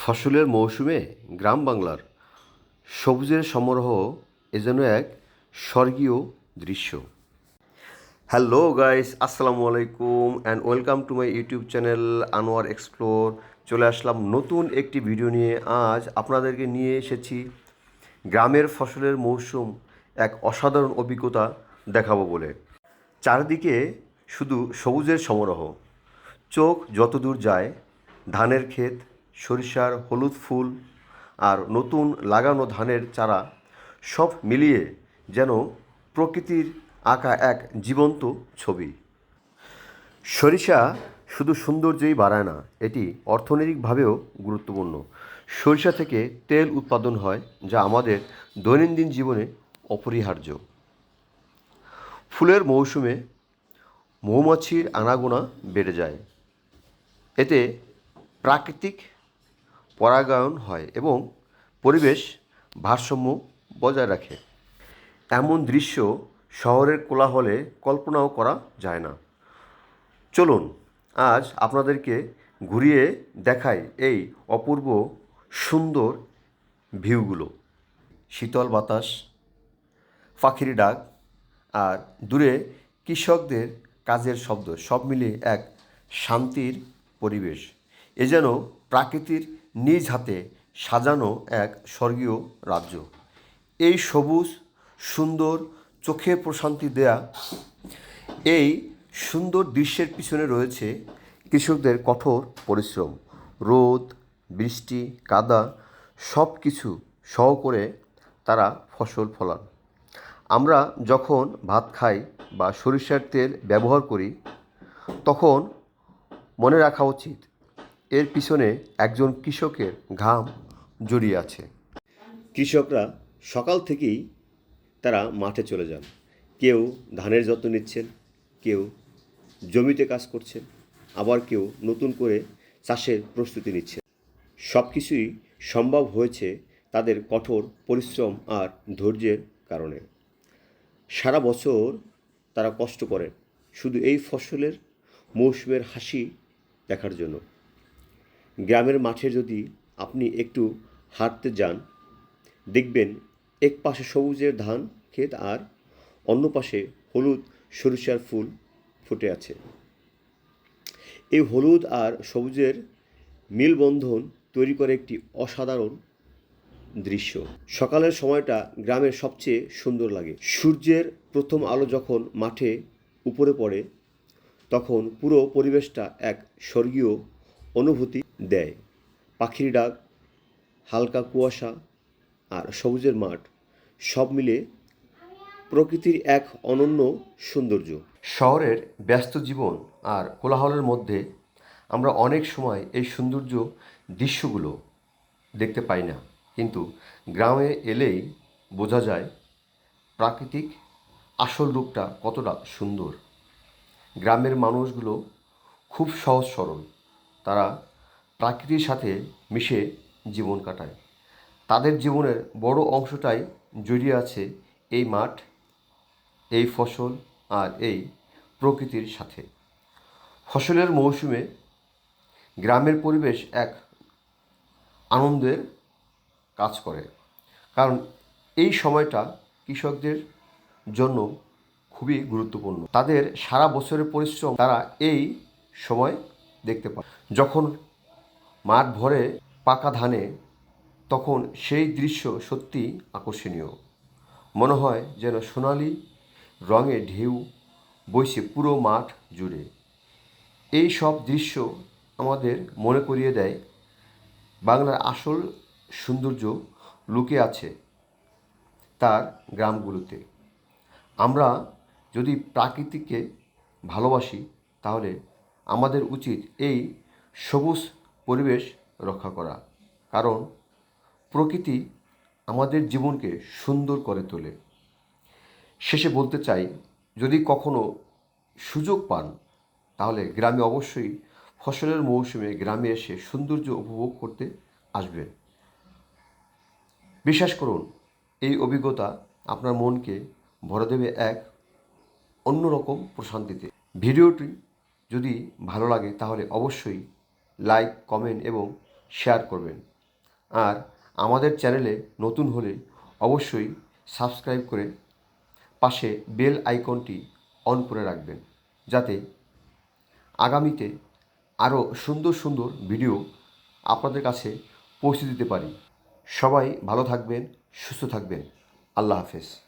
ফসলের মৌসুমে গ্রাম বাংলার সবুজের সমারোহ এ যেন এক স্বর্গীয় দৃশ্য। হ্যালো গাইস, আসসালামু আলাইকুম and welcome to my YouTube channel Anwar explore. চলে আসলাম নতুন একটি ভিডিও নিয়ে। আজ আপনাদেরকে নিয়ে এসেছি গ্রামের ফসলের মৌসুম এক অসাধারণ অভিজ্ঞতা দেখাবো বলে। চারদিকে শুধু সবুজের সমারোহ, চোখ যতদূর যায় ধানের ক্ষেত, সরিষার হলুদ ফুল আর নতুন লাগানো ধানের চারা, সব মিলিয়ে যেন প্রকৃতির আঁকা এক জীবন্ত ছবি। সরিষা শুধু সৌন্দর্যই বাড়ায় না, এটি অর্থনৈতিকভাবেও গুরুত্বপূর্ণ। সরিষা থেকে তেল উৎপাদন হয়, যা আমাদের দৈনন্দিন জীবনে অপরিহার্য। ফুলের মৌসুমে মৌমাছির আনাগোনা বেড়ে যায়, এতে প্রাকৃতিক পরাগায়ন হয় এবং পরিবেশ ভারসাম্য বজায় রাখে। এমন দৃশ্য শহরের কোলাহলে কল্পনাও করা যায় না। চলুন আজ আপনাদেরকে ঘুরিয়ে দেখাই এই অপূর্ব সুন্দর ভিউগুলো। শীতল বাতাস, পাখির ডাক আর দূরে কৃষকদের কাজের শব্দ, সব মিলিয়ে এক শান্তির পরিবেশ। এ যেন প্রাকৃতির নিজ হাতে সাজানো এক স্বর্গীয় রাজ্য। এই সবুজ সুন্দর, চোখে প্রশান্তি দেয়া এই সুন্দর দৃশ্যের পিছনে রয়েছে কৃষকদের কঠোর পরিশ্রম। রোদ, বৃষ্টি, কাদা সব কিছু সহ করে তারা ফসল ফলান। আমরা যখন ভাত খাই বা সরিষার তেল ব্যবহার করি, তখন মনে রাখা উচিত এর পিছনে একজন কৃষকের ঘাম জড়িয়ে আছে। কৃষকরা সকাল থেকেই তারা মাঠে চলে যান। কেউ ধানের যত্ন নিচ্ছেন, কেউ জমিতে কাজ করছেন, আবার কেউ নতুন করে চাষের প্রস্তুতি নিচ্ছেন। সব কিছুই সম্ভব হয়েছে তাদের কঠোর পরিশ্রম আর ধৈর্যের কারণে। সারা বছর তারা কষ্ট করেন শুধু এই ফসলের মৌসুমের হাসি দেখার জন্য। গ্রামের মাঠে যদি আপনি একটু হাঁটতে যান, দেখবেন এক পাশে সবুজের ধান ক্ষেত আর অন্য পাশে হলুদ সরিষার ফুল ফুটে আছে। এই হলুদ আর সবুজের মেলবন্ধন তৈরি করে একটি অসাধারণ দৃশ্য। সকালের সময়টা গ্রামের সবচেয়ে সুন্দর লাগে। সূর্যের প্রথম আলো যখন মাঠে উপরে পড়ে, তখন পুরো পরিবেশটা এক স্বর্গীয় অনুভূতি দেয়। পাখির ডাক, হালকা কুয়াশা আর সবুজের মাঠ, সব মিলে প্রকৃতির এক অনন্য সৌন্দর্য। শহরের ব্যস্ত জীবন আর কোলাহলের মধ্যে আমরা অনেক সময় এই সৌন্দর্য দৃশ্যগুলো দেখতে পাই না, কিন্তু গ্রামে এলেই বোঝা যায় প্রাকৃতিক আসল রূপটা কতটা সুন্দর। গ্রামের মানুষগুলো খুব সহজ সরল, তারা প্রাকৃতির সাথে মিশে জীবন কাটায়। তাদের জীবনের বড় অংশটাই জড়িয়ে আছে এই মাঠ, এই ফসল আর এই প্রকৃতির সাথে। ফসলের মৌসুমে গ্রামের পরিবেশ এক আনন্দের কাজ করে, কারণ এই সময়টা কৃষকদের জন্য খুবই গুরুত্বপূর্ণ। তাদের সারা বছরের পরিশ্রম তারা এই সময় দেখতে পায়। যখন মাঠ ভরে পাকা ধানে, তখন সেই দৃশ্য সত্যি আকর্ষণীয়। মনে হয় যেন সোনালি রঙে ঢেউ বইছে পুরো মাঠ জুড়ে। এই সব দৃশ্য আমাদের মনে করিয়ে দেয় বাংলার আসল সৌন্দর্য লুকিয়ে আছে তার গ্রামগুলোতে। আমরা যদি প্রাকৃতিককে ভালোবাসি, তাহলে আমাদের উচিত এই সবুজ পরিবেশ রক্ষা করা, কারণ প্রকৃতি আমাদের জীবনকে সুন্দর করে তোলে। শেষে বলতে চাই, যদি কখনো সুযোগ পান, তাহলে গ্রামে অবশ্যই ফসলের মৌসুমে গ্রামে এসে সৌন্দর্য উপভোগ করতে আসবেন। বিশ্বাস করুন, এই অভিজ্ঞতা আপনার মনকে ভরে দেবে এক অন্যরকম প্রশান্তিতে। ভিডিওটি যদি ভালো লাগে তাহলে অবশ্যই লাইক, কমেন্ট এবং শেয়ার করবেন। আর আমাদের চ্যানেলে নতুন হলে অবশ্যই সাবস্ক্রাইব করে পাশে বেল আইকনটি অন করে রাখবেন, যাতে আগামীতে আরও সুন্দর সুন্দর ভিডিও আপনাদের কাছে পৌঁছে দিতে পারি। সবাই ভালো থাকবেন, সুস্থ থাকবেন। আল্লাহ হাফেজ।